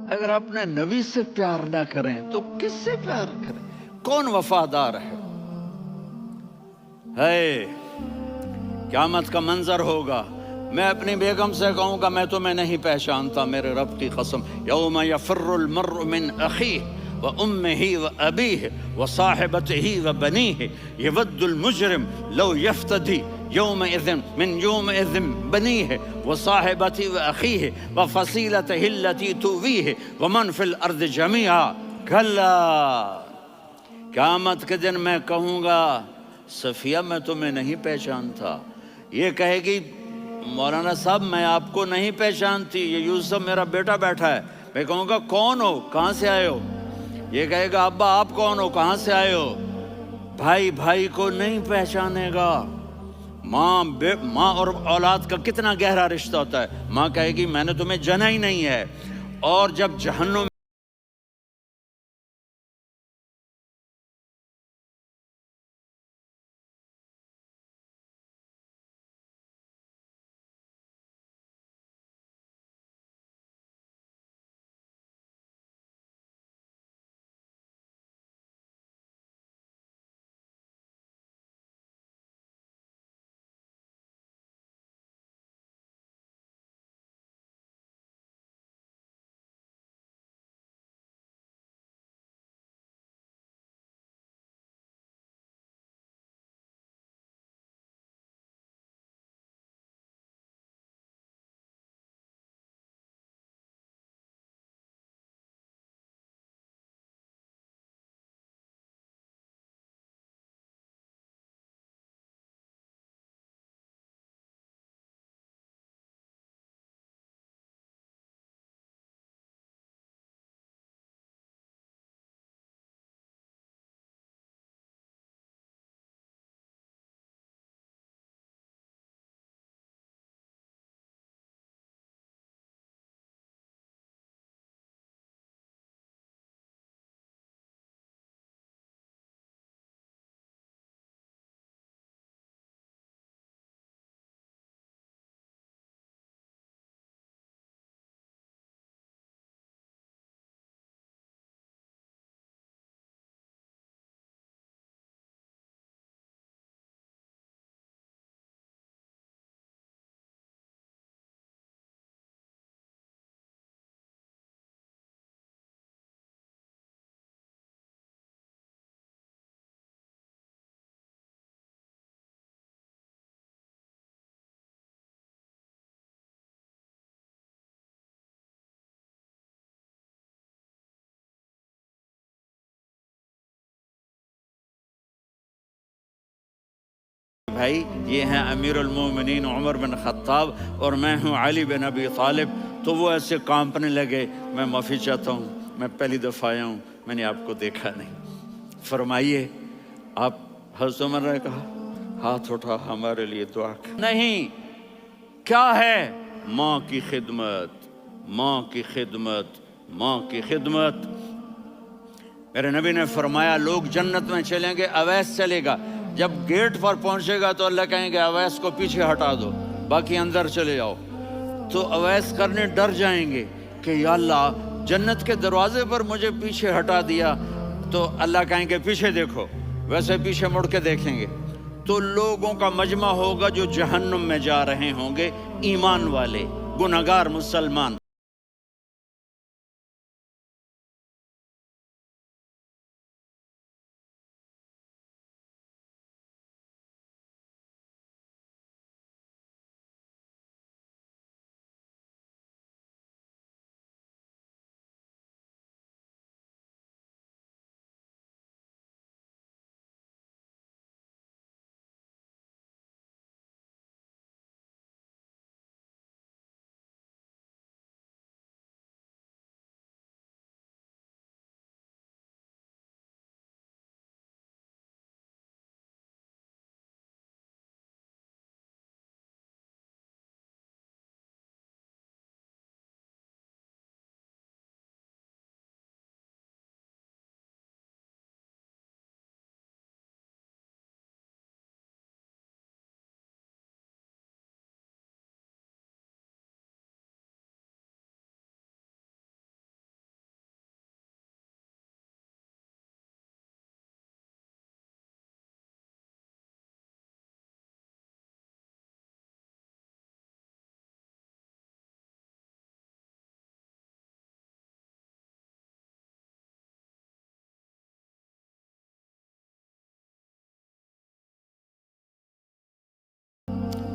अगर अपने नबी से प्यार ना करें तो किससे प्यार करें? कौन वफादार है? क़यामत का मंजर होगा, मैं अपनी बेगम से कहूँगा मैं तुम्हें नहीं पहचानता, मेरे रब की कसम। यौम यफ़िर्रुल मर्उ मिन अख़ीह व उम्मिही व अबीह व साहिबतिही व बनीह यवद्दुल मुजरिम लौ यफ्तदी यौमइज़िन मिन यौमइज़िन बनीह व साहिबतिही व अख़ीह व फ़सीलतिही अल्लती तुवीह व मन फ़िल अर्ज़ि जमीआ। कल्ला, क़यामत के दिन मैं कहूँगा सफ़िया मैं तुम्हें नहीं पहचानता। ये कहेगी मौलाना साहब मैं आपको नहीं पहचानती, ये यूसुफ मेरा बेटा बैठा है। मैं कहूँगा कौन हो, कहाँ से आए हो? ये कहेगा अब्बा आप कौन हो, कहाँ से आए हो? भाई भाई को नहीं पहचानेगा। माँ और औलाद का कितना गहरा रिश्ता होता है। माँ कहेगी मैंने तुम्हें जाना ही नहीं है। और जब जहन्नुम भाई ये हैं अमीरुल मोमिनीन उमर बिन ख़त्ताब और मैं हूँ अली बिन अबी तालिब। तो वो ऐसे कांपने लगे। मैं माफ़ी चाहता हूँ, मैं पहली दफ़ा आया हूँ, मैंने आपको देखा नहीं। फरमाइए आप। हज़रत उमर ने कहा हाथ उठा हमारे लिए दुआ कर। नहीं, क्या है? माँ की खिदमत, माँ की खिदमत, माँ की खिदमत। मेरे नबी ने फरमाया लोग जन्नत में चलेंगे, अवैस चलेगा। जब गेट पर पहुंचेगा तो अल्लाह कहेंगे अवैस को पीछे हटा दो, बाकी अंदर चले जाओ। तो अवैस करने डर जाएंगे कि या अल्लाह जन्नत के दरवाजे पर मुझे पीछे हटा दिया। तो अल्लाह कहेंगे पीछे देखो, वैसे पीछे मुड़ के देखेंगे तो लोगों का मजमा होगा जो जहन्नुम में जा रहे होंगे, ईमान वाले, गुनहगार मुसलमान।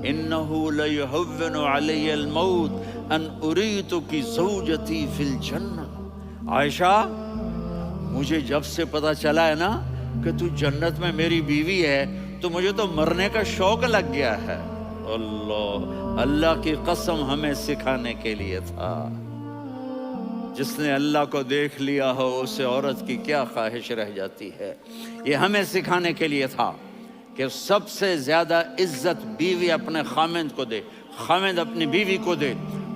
इन्नहु लयुहव्विनु अलैयल मौत अन उरीतुकी ज़ौजती फिल जन्नह। आयशा, मुझे जब से पता चला है ना कि तू जन्नत में मेरी बीवी है, तो मुझे तो मरने का शौक लग गया है। अल्लाह, अल्लाह की कसम हमें सिखाने के लिए था। जिसने अल्लाह को देख लिया हो उसे औरत की क्या ख्वाहिश रह जाती है। ये हमें सिखाने के लिए था कि सबसे ज़्यादा इज्जत बीवी अपने खामिंद को दे, खामिंद अपनी बीवी को दे।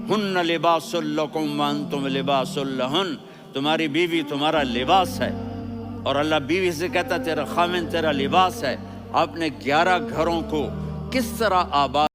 हुन्ना लिबासुल लकुम व अंतुम लिबासुल लहुन, तुम्हारी बीवी तुम्हारा लिबास है। और अल्लाह बीवी से कहता तेरा खामिंद तेरा लिबास है। आपने 11 घरों को किस तरह आबाद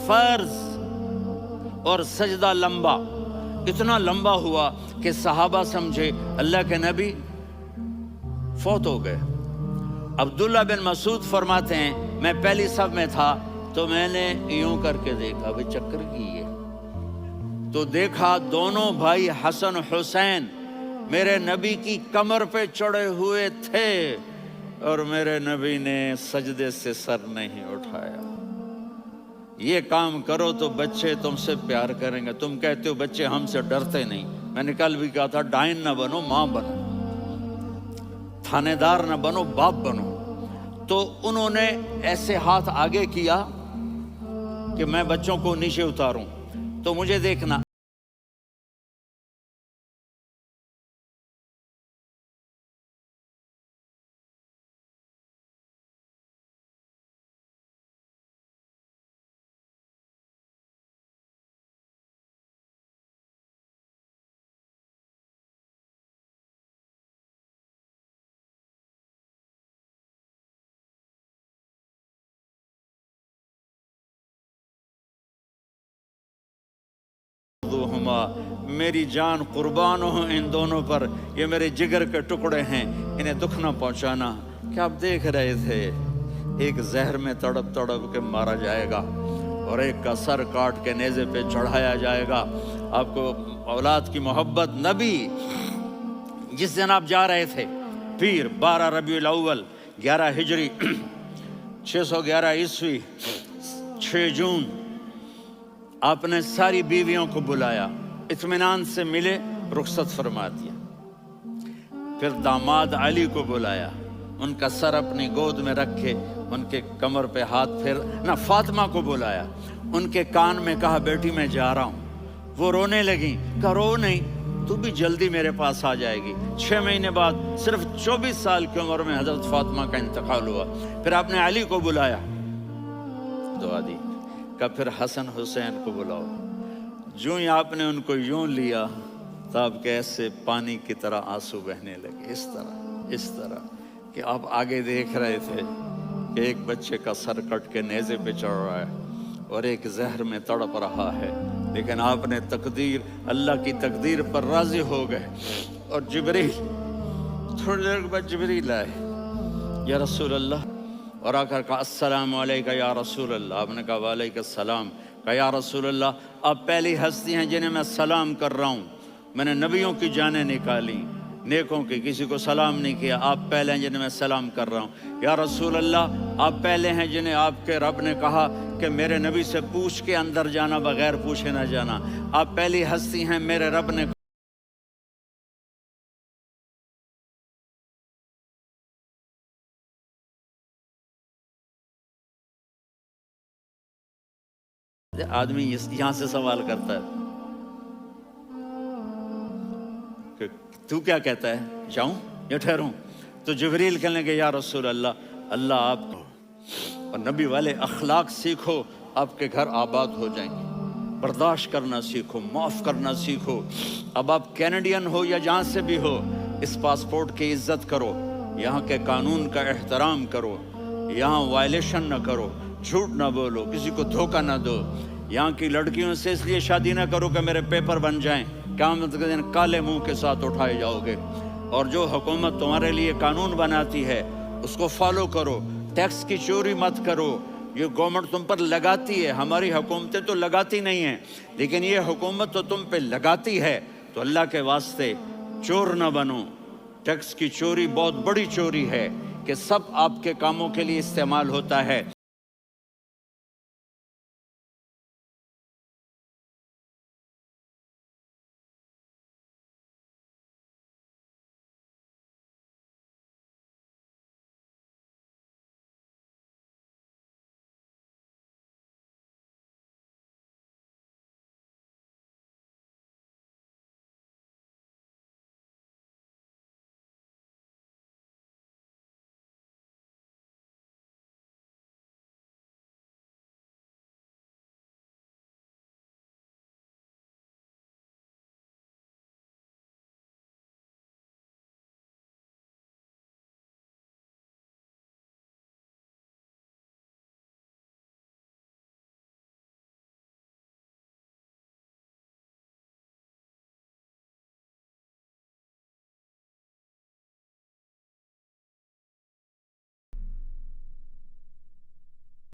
फर्ज और सजदा लंबा, इतना लंबा हुआ कि सहाबा समझे अल्लाह के नबी फौत हो गए। अब्दुल्ला बिन मसूद फरमाते हैं मैं पहली सब में था तो मैंने यूं करके देखा, भाई चक्कर की है, तो देखा दोनों भाई हसन हुसैन मेरे नबी की कमर पे चढ़े हुए थे और मेरे नबी ने सजदे से सर नहीं उठाया। ये काम करो तो बच्चे तुमसे प्यार करेंगे। तुम कहते हो बच्चे हमसे डरते नहीं, मैंने कल भी कहा था डाइन ना बनो, माँ बनो, थानेदार ना बनो, बाप बनो। तो उन्होंने ऐसे हाथ आगे किया कि मैं बच्चों को नीचे उतारूं, तो मुझे देखना मेरी जान कुर्बान हो इन दोनों पर, ये मेरे जिगर के टुकड़े हैं, इन्हें दुख ना पहुंचाना। क्या आप देख रहे थे एक जहर में तड़प तड़प के मारा जाएगा और एक का सर काट के नेज़े पे चढ़ाया जाएगा। आपको औलाद की मोहब्बत। नबी जिस दिन आप जा रहे थे पीर 12 रबीउल अव्वल 11 हिजरी 611 ईस्वी 6 जून, आपने सारी बीवियों को बुलाया, इत्मीनान से मिले, रुखसत फरमा दिया। फिर दामाद अली को बुलाया, उनका सर अपनी गोद में रखे, उनके कमर पे हाथ फेर ना। फातिमा को बुलाया, उनके कान में कहा बेटी मैं जा रहा हूँ। वो रोने लगी, कहा रो नहीं, तू भी जल्दी मेरे पास आ जाएगी। 6 महीने बाद सिर्फ 24 साल की उम्र में हजरत फातिमा का इंतकाल हुआ। फिर आपने अली को बुलाया, दुआ दी, का फिर हसन हुसैन को बुलाओ। जो ही आपने उनको यूं लिया तो आपके ऐसे पानी की तरह आंसू बहने लगे, इस तरह कि आप आगे देख रहे थे कि एक बच्चे का सर कट के नेज़े पे चढ़ रहा है और एक जहर में तड़प रहा है, लेकिन आपने तकदीर, अल्लाह की तकदीर पर राजी हो गए। और जिब्रील, थोड़ी देर के बाद जिब्रील आए, या रसूल अल्लाह, और आकर कहा अस्सलामु अलैका या रसूल अल्लाह। आपने कहा वालैकुम सलाम। कहा या रसूल अल्लाह, आप पहली हस्ती हैं जिन्हें मैं सलाम कर रहा हूँ। मैंने नबियों की जानें निकाली, नेकों की, किसी को सलाम नहीं किया। आप पहले हैं जिन्हें मैं सलाम कर रहा हूँ। या रसूल अल्लाह, आप पहले हैं जिन्हें आपके रब ने कहा कि मेरे नबी से पूछ के अंदर जाना, बगैर पूछे ना जाना। आप पहली हस्ती हैं मेरे रब ने आदमी यहाँ से सवाल करता है कि तू क्या कहता है, जाऊं या ठहरूं? तो जिब्रील कहने लगे या रसूल अल्लाह, अल्लाह आपको और नबी वाले अखलाक सीखो, आपके घर आबाद हो जाएंगे। बर्दाश्त करना सीखो, माफ़ करना सीखो। अब आप कैनेडियन हो या जहाँ से भी हो, इस पासपोर्ट की इज्जत करो, यहाँ के कानून का एहतराम करो, यहाँ वायलेशन न करो, झूठ ना बोलो, किसी को धोखा ना दो। यहाँ की लड़कियों से इसलिए शादी ना करो कि मेरे पेपर बन जाएं, क़यामत के दिन काले मुंह के साथ उठाए जाओगे। और जो हुकूमत तुम्हारे लिए कानून बनाती है उसको फॉलो करो। टैक्स की चोरी मत करो, ये गवर्नमेंट तुम पर लगाती है, हमारी हुकूमतें तो लगाती नहीं हैं, लेकिन ये हुकूमत तो तुम पे लगाती है। तो अल्लाह के वास्ते चोर ना बनो। टैक्स की चोरी बहुत बड़ी चोरी है कि सब आपके कामों के लिए इस्तेमाल होता है।